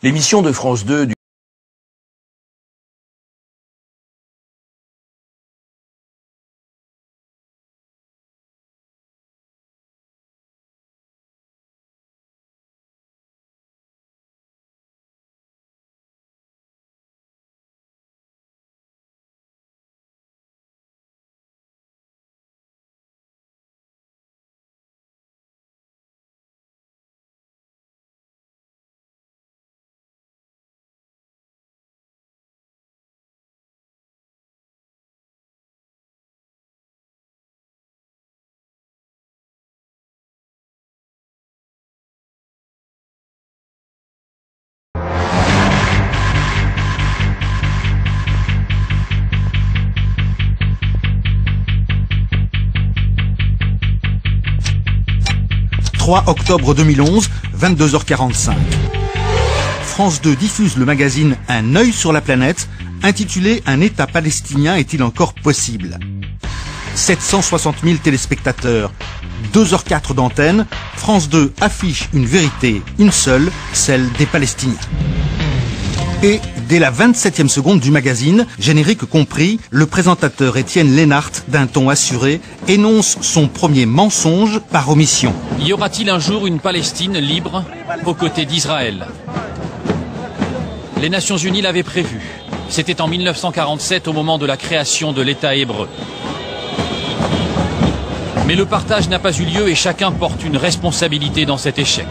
L'émission de France 2 du « 3 octobre 2011, 22h45. France 2 diffuse le magazine Un œil sur la planète, intitulé Un État palestinien est-il encore possible ? 760 000 téléspectateurs, 2h04 d'antenne, France 2 affiche une vérité, une seule, celle des Palestiniens. Et dès la 27e seconde du magazine, générique compris, le présentateur Étienne Lénart, d'un ton assuré, énonce son premier mensonge par omission. Y aura-t-il un jour une Palestine libre aux côtés d'Israël? Les Nations Unies l'avaient prévu. C'était en 1947 au moment de la création de l'État hébreu. Mais le partage n'a pas eu lieu et chacun porte une responsabilité dans cet échec.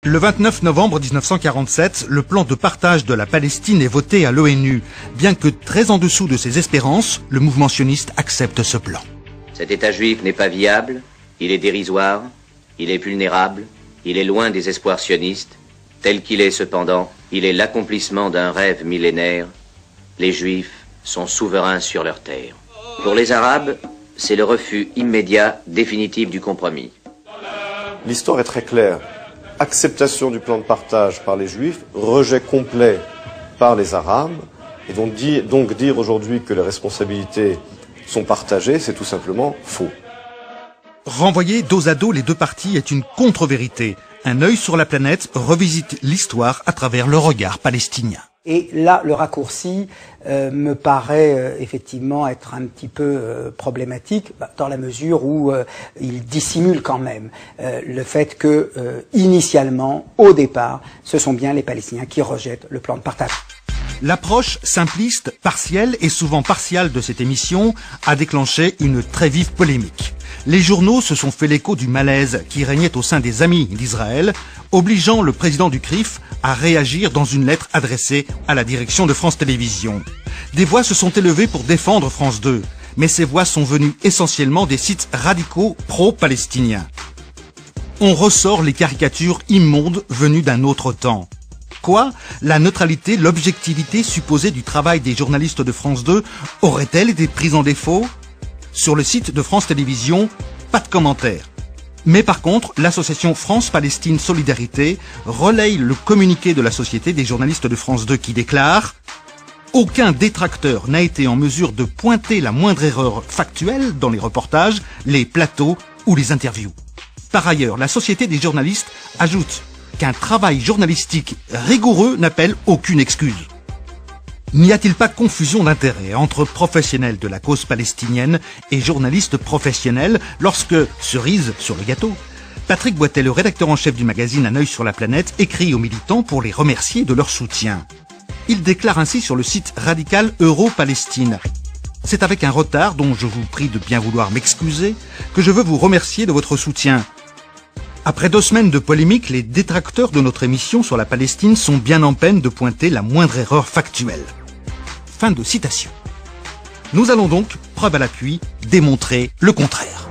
Le 29 novembre 1947, le plan de partage de la Palestine est voté à l'ONU. Bien que très en dessous de ses espérances, le mouvement sioniste accepte ce plan. Cet État juif n'est pas viable, il est dérisoire, il est vulnérable, il est loin des espoirs sionistes. Tel qu'il est cependant, il est l'accomplissement d'un rêve millénaire. Les Juifs sont souverains sur leur terre. Pour les Arabes, c'est le refus immédiat, définitif du compromis. L'histoire est très claire. Acceptation du plan de partage par les Juifs, rejet complet par les Arabes, et donc dire aujourd'hui que les responsabilités sont partagées, c'est tout simplement faux. Renvoyer dos à dos les deux parties est une contre-vérité. Un œil sur la planète revisite l'histoire à travers le regard palestinien. Et là, le raccourci me paraît effectivement être un petit peu problématique, dans la mesure où il dissimule quand même le fait que, initialement, au départ, ce sont bien les Palestiniens qui rejettent le plan de partage. L'approche simpliste, partielle et souvent partiale de cette émission a déclenché une très vive polémique. Les journaux se sont fait l'écho du malaise qui régnait au sein des amis d'Israël, obligeant le président du CRIF à réagir dans une lettre adressée à la direction de France Télévisions. Des voix se sont élevées pour défendre France 2, mais ces voix sont venues essentiellement des sites radicaux pro-palestiniens. On ressort les caricatures immondes venues d'un autre temps. Quoi? La neutralité, l'objectivité supposée du travail des journalistes de France 2 aurait-elle été prise en défaut? Sur le site de France Télévisions, pas de commentaires. Mais par contre, l'association France-Palestine Solidarité relaye le communiqué de la Société des journalistes de France 2 qui déclare « Aucun détracteur n'a été en mesure de pointer la moindre erreur factuelle dans les reportages, les plateaux ou les interviews. » Par ailleurs, la Société des journalistes ajoute qu'un travail journalistique rigoureux n'appelle aucune excuse. N'y a-t-il pas confusion d'intérêts entre professionnels de la cause palestinienne et journalistes professionnels lorsque, cerise sur le gâteau, Patrick Boitet, le rédacteur en chef du magazine Un œil sur la planète, écrit aux militants pour les remercier de leur soutien. Il déclare ainsi sur le site radical Euro-Palestine. C'est avec un retard dont je vous prie de bien vouloir m'excuser que je veux vous remercier de votre soutien. Après 2 semaines de polémique, les détracteurs de notre émission sur la Palestine sont bien en peine de pointer la moindre erreur factuelle. Fin de citation. Nous allons donc, preuve à l'appui, démontrer le contraire.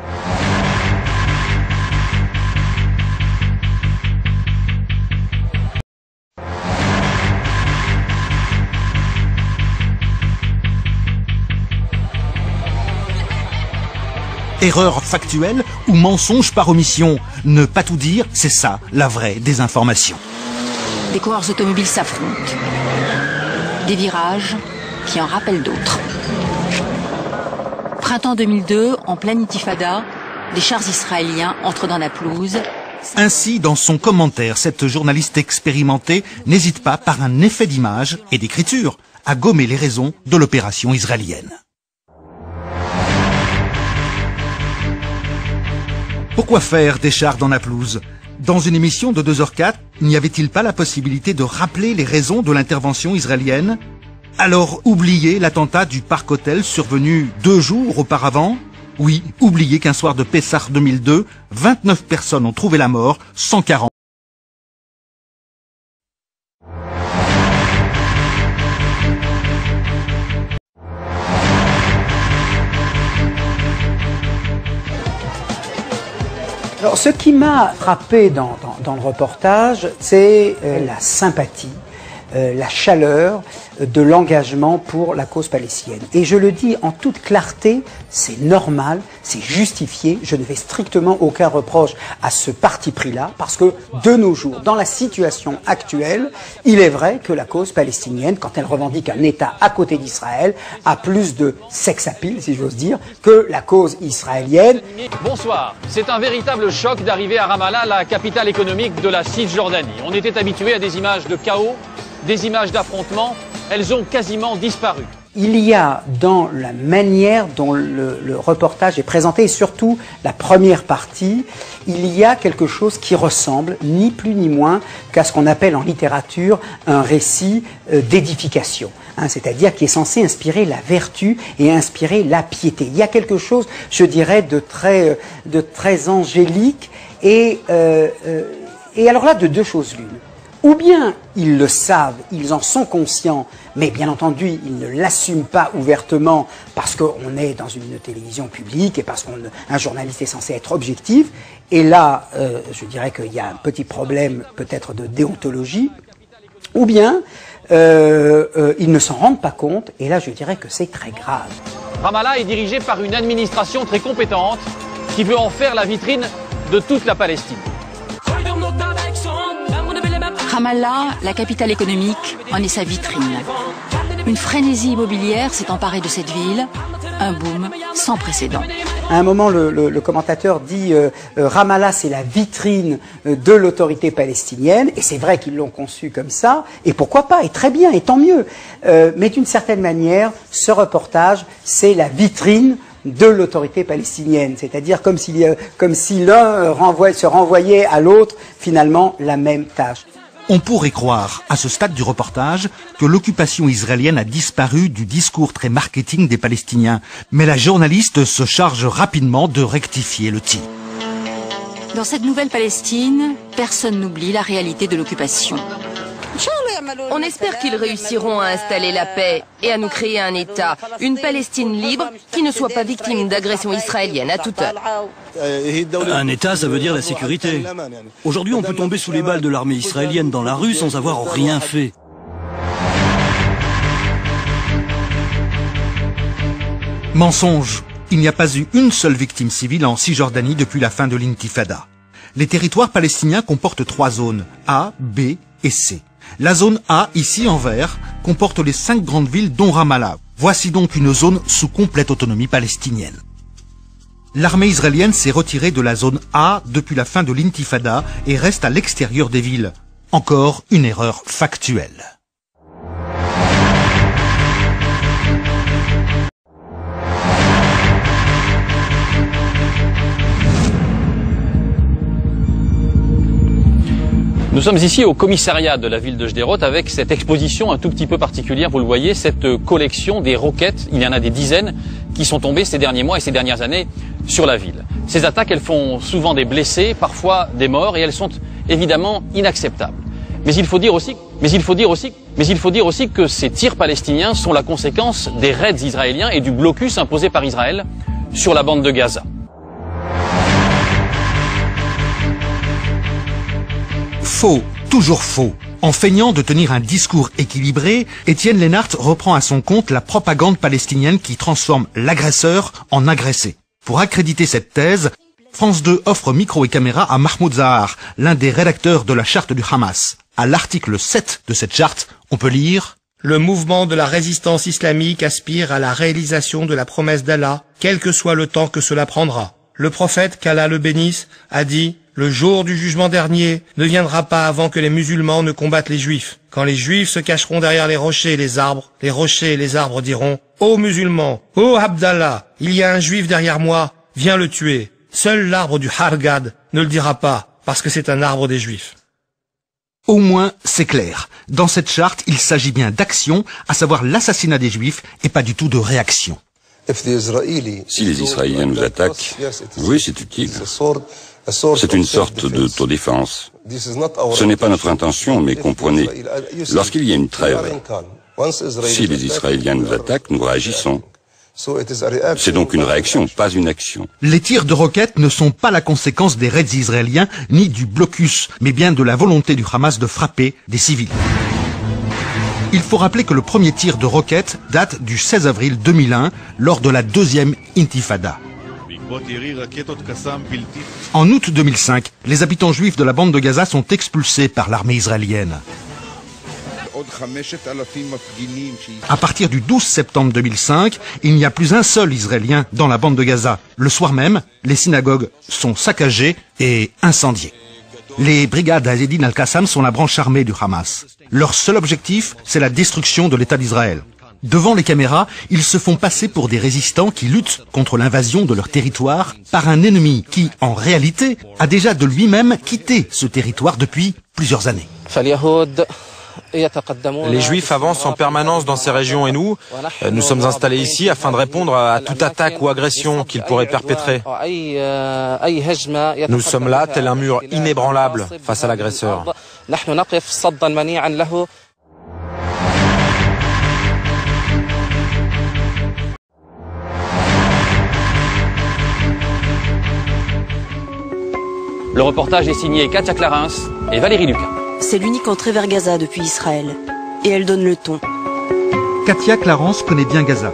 Erreur factuelle ou mensonge par omission? Ne pas tout dire, c'est ça, la vraie désinformation. Des coureurs automobiles s'affrontent. Des virages qui en rappellent d'autres. Printemps 2002, en pleine intifada, des chars israéliens entrent dans la pelouse. Ainsi, dans son commentaire, cette journaliste expérimentée n'hésite pas, par un effet d'image et d'écriture, à gommer les raisons de l'opération israélienne. Pourquoi faire des chars dans la pelouse? Dans une émission de 2h04, n'y avait-il pas la possibilité de rappeler les raisons de l'intervention israélienne? Alors oublier l'attentat du Parc Hôtel survenu 2 jours auparavant? Oui, oublier qu'un soir de Pessah 2002, 29 personnes ont trouvé la mort, 140. Alors, ce qui m'a frappé dans le reportage, c'est la sympathie, la chaleur de l'engagement pour la cause palestinienne. Et je le dis en toute clarté, c'est normal, c'est justifié. Je ne fais strictement aucun reproche à ce parti pris-là, parce que de nos jours, dans la situation actuelle, il est vrai que la cause palestinienne, quand elle revendique un État à côté d'Israël, a plus de sex appeal, si j'ose dire, que la cause israélienne. Bonsoir. C'est un véritable choc d'arriver à Ramallah, la capitale économique de la Cisjordanie. On était habitué à des images de chaos, des images d'affrontements. Elles ont quasiment disparu. Il y a dans la manière dont le reportage est présenté, et surtout la première partie, il y a quelque chose qui ressemble, ni plus ni moins, qu'à ce qu'on appelle en littérature un récit d'édification. C'est-à-dire qui est censé inspirer la vertu et inspirer la piété. Il y a quelque chose, je dirais, de très angélique, et alors là, de deux choses l'une. Ou bien ils le savent, ils en sont conscients, mais bien entendu, ils ne l'assument pas ouvertement parce qu'on est dans une télévision publique et parce qu'un journaliste est censé être objectif. Et là, je dirais qu'il y a un petit problème peut-être de déontologie. Ou bien ils ne s'en rendent pas compte, et là je dirais que c'est très grave. Ramallah est dirigé par une administration très compétente qui veut en faire la vitrine de toute la Palestine. Ramallah, la capitale économique, en est sa vitrine. Une frénésie immobilière s'est emparée de cette ville, un boom sans précédent. À un moment, le commentateur dit Ramallah, c'est la vitrine de l'autorité palestinienne, et c'est vrai qu'ils l'ont conçu comme ça, et pourquoi pas, et très bien, et tant mieux. Mais d'une certaine manière, ce reportage, c'est la vitrine de l'autorité palestinienne, c'est-à-dire comme si l'un se renvoyait à l'autre finalement la même tâche. On pourrait croire, à ce stade du reportage, que l'occupation israélienne a disparu du discours très marketing des Palestiniens. Mais la journaliste se charge rapidement de rectifier le tir. Dans cette nouvelle Palestine, personne n'oublie la réalité de l'occupation. On espère qu'ils réussiront à installer la paix et à nous créer un État, une Palestine libre qui ne soit pas victime d'agressions israéliennes à toute heure. Un État, ça veut dire la sécurité. Aujourd'hui, on peut tomber sous les balles de l'armée israélienne dans la rue sans avoir rien fait. Mensonge. Il n'y a pas eu une seule victime civile en Cisjordanie depuis la fin de l'intifada. Les territoires palestiniens comportent 3 zones, A, B et C. La zone A, ici en vert, comporte les 5 grandes villes dont Ramallah. Voici donc une zone sous complète autonomie palestinienne. L'armée israélienne s'est retirée de la zone A depuis la fin de l'intifada et reste à l'extérieur des villes. Encore une erreur factuelle. Nous sommes ici au commissariat de la ville de Sderot avec cette exposition un tout petit peu particulière, vous le voyez, cette collection des roquettes, il y en a des dizaines qui sont tombées ces derniers mois et ces dernières années sur la ville. Ces attaques, elles font souvent des blessés, parfois des morts, et elles sont évidemment inacceptables. Mais il faut dire aussi que ces tirs palestiniens sont la conséquence des raids israéliens et du blocus imposé par Israël sur la bande de Gaza. Faux, toujours faux. En feignant de tenir un discours équilibré, Étienne Lennart reprend à son compte la propagande palestinienne qui transforme l'agresseur en agressé. Pour accréditer cette thèse, France 2 offre micro et caméra à Mahmoud Zahar, l'un des rédacteurs de la charte du Hamas. À l'article 7 de cette charte, on peut lire « Le mouvement de la résistance islamique aspire à la réalisation de la promesse d'Allah, quel que soit le temps que cela prendra. le prophète, qu'Allah le bénisse, a dit: le jour du jugement dernier ne viendra pas avant que les musulmans ne combattent les juifs. Quand les juifs se cacheront derrière les rochers et les arbres diront: ô musulmans, ô Abdallah, il y a un juif derrière moi, viens le tuer. Seul l'arbre du Hargad ne le dira pas, parce que c'est un arbre des juifs. Au moins, c'est clair. Dans cette charte, il s'agit bien d'action, à savoir l'assassinat des Juifs, et pas du tout de réaction. Si les Israéliens nous attaquent, oui, c'est utile. C'est une sorte d'autodéfense. Ce n'est pas notre intention, mais comprenez, lorsqu'il y a une trêve, si les Israéliens nous attaquent, nous réagissons. C'est donc une réaction, pas une action. Les tirs de roquettes ne sont pas la conséquence des raids israéliens, ni du blocus, mais bien de la volonté du Hamas de frapper des civils. Il faut rappeler que le premier tir de roquette date du 16 avril 2001, lors de la deuxième intifada. En août 2005, les habitants juifs de la bande de Gaza sont expulsés par l'armée israélienne. À partir du 12 septembre 2005, il n'y a plus un seul Israélien dans la bande de Gaza. Le soir même, les synagogues sont saccagées et incendiées. Les brigades Azedin al-Qassam sont la branche armée du Hamas. Leur seul objectif, c'est la destruction de l'État d'Israël. Devant les caméras, ils se font passer pour des résistants qui luttent contre l'invasion de leur territoire par un ennemi qui, en réalité, a déjà de lui-même quitté ce territoire depuis plusieurs années. Les Juifs avancent en permanence dans ces régions et nous sommes installés ici afin de répondre à toute attaque ou agression qu'ils pourraient perpétrer. Nous sommes là, tel un mur inébranlable face à l'agresseur. Le reportage est signé Katia Clarins et Valérie Lucas. C'est l'unique entrée vers Gaza depuis Israël. Et elle donne le ton. Katia Clarence connaît bien Gaza.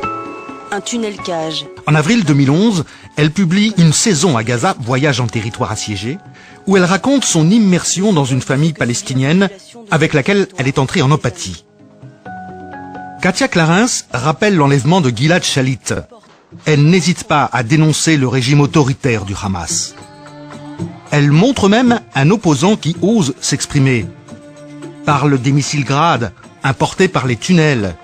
Un tunnel cage. En avril 2011, elle publie Une saison à Gaza, voyage en territoire assiégé, où elle raconte son immersion dans une famille palestinienne avec laquelle elle est entrée en empathie. Katia Clarins rappelle l'enlèvement de Gilad Shalit. Elle n'hésite pas à dénoncer le régime autoritaire du Hamas. Elle montre même un opposant qui ose s'exprimer. Parle des missiles Grad, importés par les tunnels,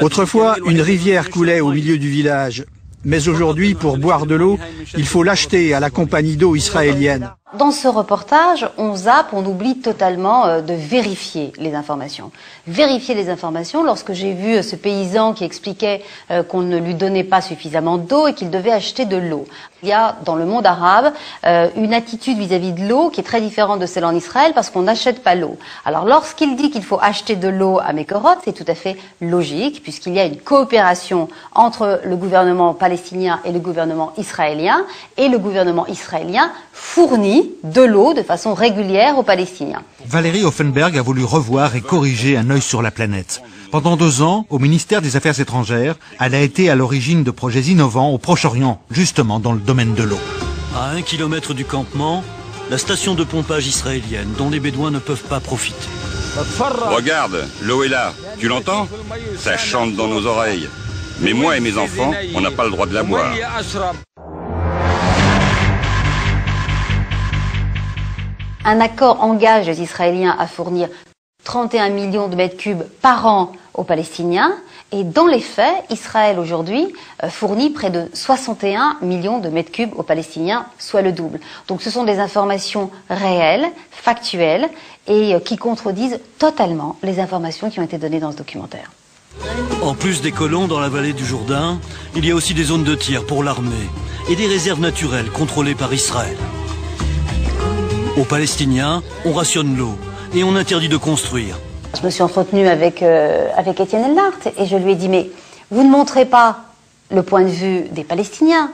Autrefois, une rivière coulait au milieu du village. Mais aujourd'hui, pour boire de l'eau, il faut l'acheter à la compagnie d'eau israélienne. Dans ce reportage, on zappe, on oublie totalement de vérifier les informations. Vérifier les informations, lorsque j'ai vu ce paysan qui expliquait qu'on ne lui donnait pas suffisamment d'eau et qu'il devait acheter de l'eau. Il y a dans le monde arabe une attitude vis-à-vis de l'eau qui est très différente de celle en Israël parce qu'on n'achète pas l'eau. Alors lorsqu'il dit qu'il faut acheter de l'eau à Mekorot, c'est tout à fait logique puisqu'il y a une coopération entre le gouvernement palestinien et le gouvernement israélien et le gouvernement israélien fournit de l'eau de façon régulière aux Palestiniens. Valérie Offenberg a voulu revoir et corriger un œil sur la planète. Pendant 2 ans, au ministère des Affaires étrangères, elle a été à l'origine de projets innovants au Proche-Orient, justement dans le domaine de l'eau. À 1 kilomètre du campement, la station de pompage israélienne dont les Bédouins ne peuvent pas profiter. Regarde, l'eau est là. Tu l'entends? Ça chante dans nos oreilles. Mais moi et mes enfants, on n'a pas le droit de la boire. Un accord engage les Israéliens à fournir 31 millions de mètres cubes par an aux Palestiniens. Et dans les faits, Israël aujourd'hui fournit près de 61 millions de mètres cubes aux Palestiniens, soit le double. Donc ce sont des informations réelles, factuelles, et qui contredisent totalement les informations qui ont été données dans ce documentaire. En plus des colons dans la vallée du Jourdain, il y a aussi des zones de tir pour l'armée et des réserves naturelles contrôlées par Israël. Aux Palestiniens, on rationne l'eau et on interdit de construire. Je me suis entretenue avec Étienne Elnart et je lui ai dit, mais vous ne montrez pas le point de vue des Palestiniens,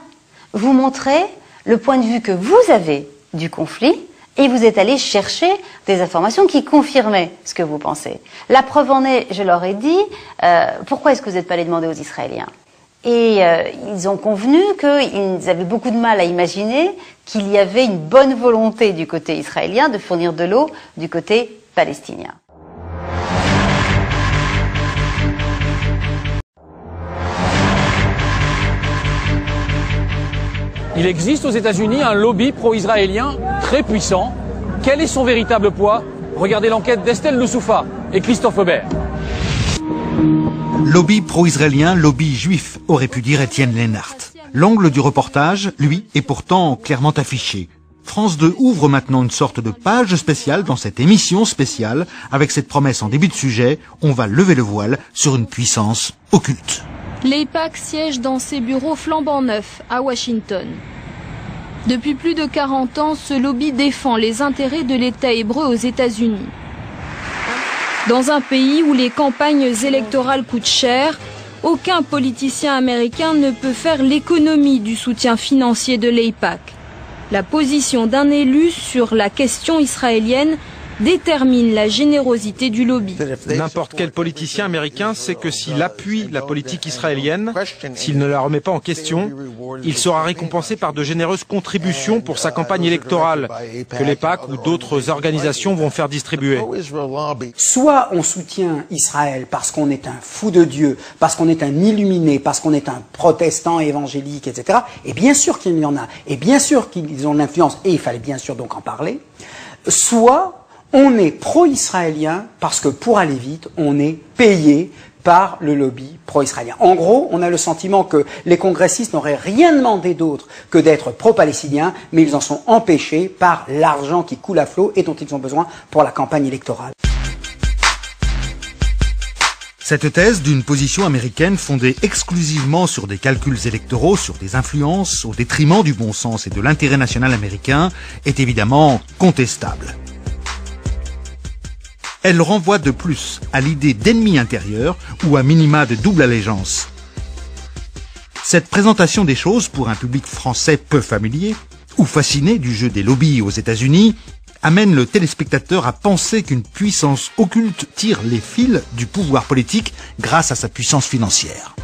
vous montrez le point de vue que vous avez du conflit et vous êtes allé chercher des informations qui confirmaient ce que vous pensez. La preuve en est, je leur ai dit, pourquoi est-ce que vous n'êtes pas allé demander aux Israéliens ? Et ils ont convenu qu'ils avaient beaucoup de mal à imaginer qu'il y avait une bonne volonté du côté israélien de fournir de l'eau du côté palestinien. Il existe aux États-Unis un lobby pro-israélien très puissant. Quel est son véritable poids? Regardez l'enquête d'Estelle Loussoufa et Christophe Aubert. Lobby pro-israélien, lobby juif, aurait pu dire Étienne Lennart. L'angle du reportage, lui, est pourtant clairement affiché. France 2 ouvre maintenant une sorte de page spéciale dans cette émission spéciale, avec cette promesse en début de sujet, on va lever le voile sur une puissance occulte. L'AIPAC siège dans ses bureaux flambant neufs à Washington. Depuis plus de 40 ans, ce lobby défend les intérêts de l'État hébreu aux États-Unis. Dans un pays où les campagnes électorales coûtent cher, aucun politicien américain ne peut faire l'économie du soutien financier de l'AIPAC. La position d'un élu sur la question israélienne détermine la générosité du lobby. N'importe quel politicien américain sait que s'il appuie la politique israélienne, s'il ne la remet pas en question, il sera récompensé par de généreuses contributions pour sa campagne électorale que l'AIPAC ou d'autres organisations vont faire distribuer. Soit on soutient Israël parce qu'on est un fou de Dieu, parce qu'on est un illuminé, parce qu'on est un protestant évangélique, etc. Et bien sûr qu'il y en a, et bien sûr qu'ils ont de l'influence, et il fallait bien sûr donc en parler. Soit on est pro-israélien parce que pour aller vite, on est payé par le lobby pro-israélien. En gros, on a le sentiment que les congressistes n'auraient rien demandé d'autre que d'être pro-palestiniens, mais ils en sont empêchés par l'argent qui coule à flot et dont ils ont besoin pour la campagne électorale. Cette thèse d'une position américaine fondée exclusivement sur des calculs électoraux, sur des influences, au détriment du bon sens et de l'intérêt national américain, est évidemment contestable. Elle renvoie de plus à l'idée d'ennemi intérieur ou à minima de double allégeance. Cette présentation des choses pour un public français peu familier ou fasciné du jeu des lobbies aux États-Unis amène le téléspectateur à penser qu'une puissance occulte tire les fils du pouvoir politique grâce à sa puissance financière.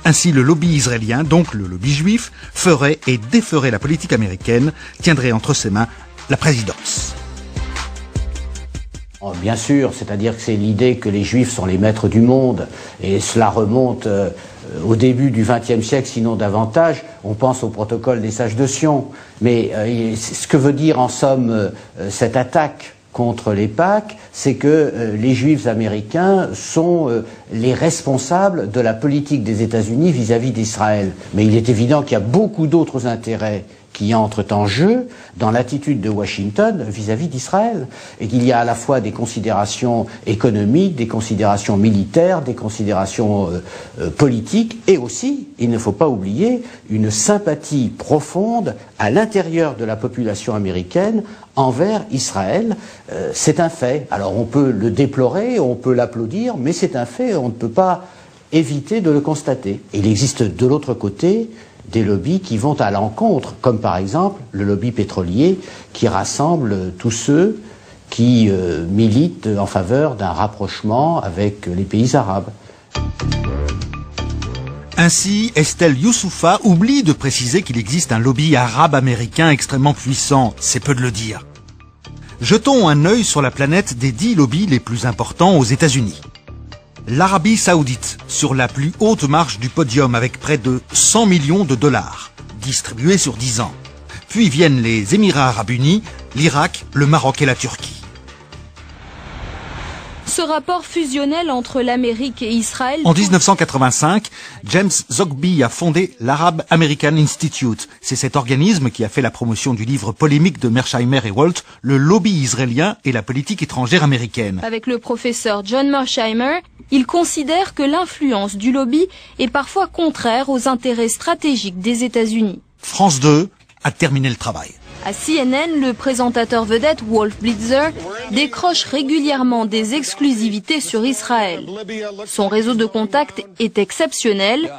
Ainsi, le lobby israélien, donc le lobby juif, ferait et déferait la politique américaine, tiendrait entre ses mains la présidence. Bien sûr, c'est-à-dire que c'est l'idée que les Juifs sont les maîtres du monde, et cela remonte au début du XXe siècle, sinon davantage. On pense au protocole des sages de Sion. Mais ce que veut dire en somme cette attaque contre l'EIPAC, c'est que les Juifs américains sont les responsables de la politique des États-Unis vis-à-vis d'Israël. Mais il est évident qu'il y a beaucoup d'autres intérêts qui entrent en jeu dans l'attitude de Washington vis-à-vis d'Israël. Et qu'il y a à la fois des considérations économiques, des considérations militaires, des considérations politiques, et aussi, il ne faut pas oublier, une sympathie profonde à l'intérieur de la population américaine envers Israël. C'est un fait. Alors on peut le déplorer, on peut l'applaudir, mais c'est un fait, on ne peut pas éviter de le constater. Et il existe de l'autre côté des lobbies qui vont à l'encontre, comme par exemple le lobby pétrolier qui rassemble tous ceux qui militent en faveur d'un rapprochement avec les pays arabes. Ainsi, Estelle Youssoufa oublie de préciser qu'il existe un lobby arabe américain extrêmement puissant, c'est peu de le dire. Jetons un œil sur la planète des 10 lobbies les plus importants aux États-Unis. L'Arabie Saoudite, sur la plus haute marche du podium avec près de 100 millions de dollars, distribués sur 10 ans. Puis viennent les Émirats Arabes Unis, l'Irak, le Maroc et la Turquie. Ce rapport fusionnel entre l'Amérique et Israël... En 1985, James Zogby a fondé l'Arab American Institute. C'est cet organisme qui a fait la promotion du livre polémique de Mearsheimer et Walt, Le lobby israélien et la politique étrangère américaine. Avec le professeur John Mearsheimer, il considère que l'influence du lobby est parfois contraire aux intérêts stratégiques des États-Unis. France 2 a terminé le travail. À CNN, le présentateur vedette Wolf Blitzer décroche régulièrement des exclusivités sur Israël. Son réseau de contacts est exceptionnel.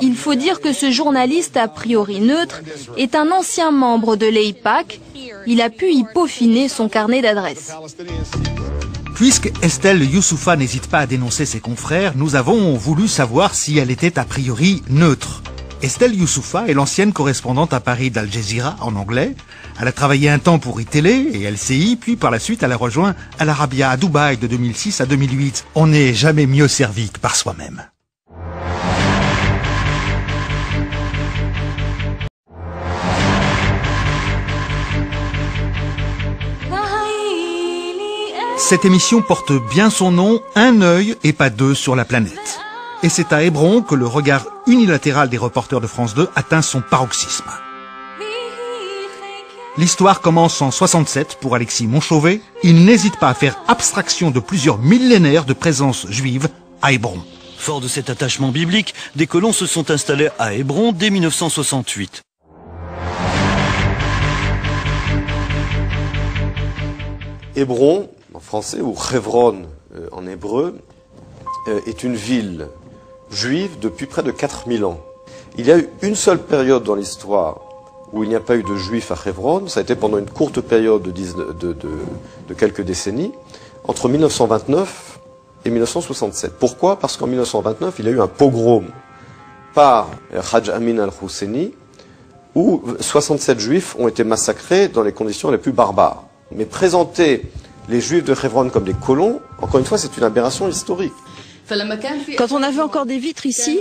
Il faut dire que ce journaliste a priori neutre est un ancien membre de l'EIPAC. Il a pu y peaufiner son carnet d'adresses. Puisque Estelle Youssoufa n'hésite pas à dénoncer ses confrères, nous avons voulu savoir si elle était a priori neutre. Estelle Youssoufa est l'ancienne correspondante à Paris d'Al Jazeera en anglais. Elle a travaillé un temps pour iTélé et LCI, puis par la suite elle a rejoint Al Arabiya à Dubaï de 2006 à 2008. On n'est jamais mieux servi que par soi-même. Cette émission porte bien son nom, un œil et pas deux sur la planète. Et c'est à Hébron que le regard unilatéral des reporters de France 2 atteint son paroxysme. L'histoire commence en 67 pour Alexis Montchauvet. Il n'hésite pas à faire abstraction de plusieurs millénaires de présence juive à Hébron. Fort de cet attachement biblique, des colons se sont installés à Hébron dès 1968. Hébron, en français, ou Hebron en hébreu, est une ville juive depuis près de 4000 ans. Il y a eu une seule période dans l'histoire où il n'y a pas eu de juifs à Hebron, ça a été pendant une courte période de quelques décennies, entre 1929 et 1967. Pourquoi? Parce qu'en 1929, il y a eu un pogrom par Hajj Amin al-Husseini, où 67 juifs ont été massacrés dans les conditions les plus barbares. Mais présenter les juifs de Hebron comme des colons, encore une fois, c'est une aberration historique. Quand on avait encore des vitres ici,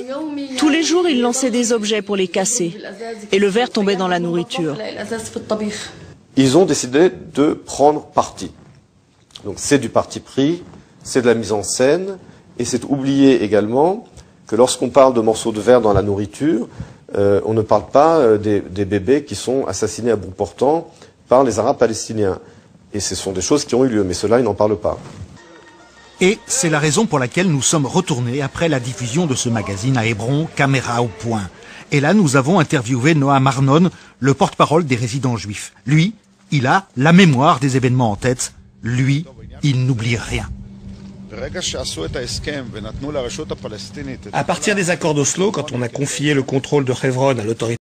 tous les jours ils lançaient des objets pour les casser. Et le verre tombait dans la nourriture. Ils ont décidé de prendre parti. Donc c'est du parti pris, c'est de la mise en scène, et c'est oublier également que lorsqu'on parle de morceaux de verre dans la nourriture, on ne parle pas des bébés qui sont assassinés à bout portant par les Arabes palestiniens. Et ce sont des choses qui ont eu lieu, mais cela, ils n'en parlent pas. Et c'est la raison pour laquelle nous sommes retournés après la diffusion de ce magazine à Hébron, Caméra au point. Et là, nous avons interviewé Noam Arnon, le porte-parole des résidents juifs. Lui, il a la mémoire des événements en tête. Lui, il n'oublie rien. À partir des accords d'Oslo, quand on a confié le contrôle de Hebron à l'autorité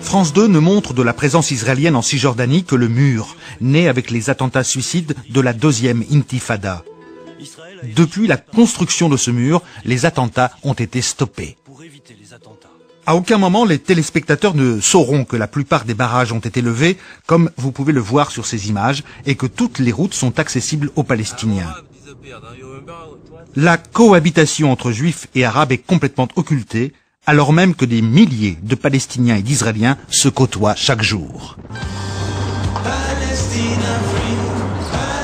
France 2 ne montre de la présence israélienne en Cisjordanie que le mur, né avec les attentats suicides de la deuxième intifada. Depuis la construction de ce mur, les attentats ont été stoppés. À aucun moment, les téléspectateurs ne sauront que la plupart des barrages ont été levés, comme vous pouvez le voir sur ces images, et que toutes les routes sont accessibles aux Palestiniens. La cohabitation entre Juifs et Arabes est complètement occultée, alors même que des milliers de Palestiniens et d'Israéliens se côtoient chaque jour.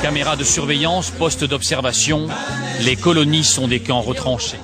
Caméras de surveillance, postes d'observation, les colonies sont des camps retranchés.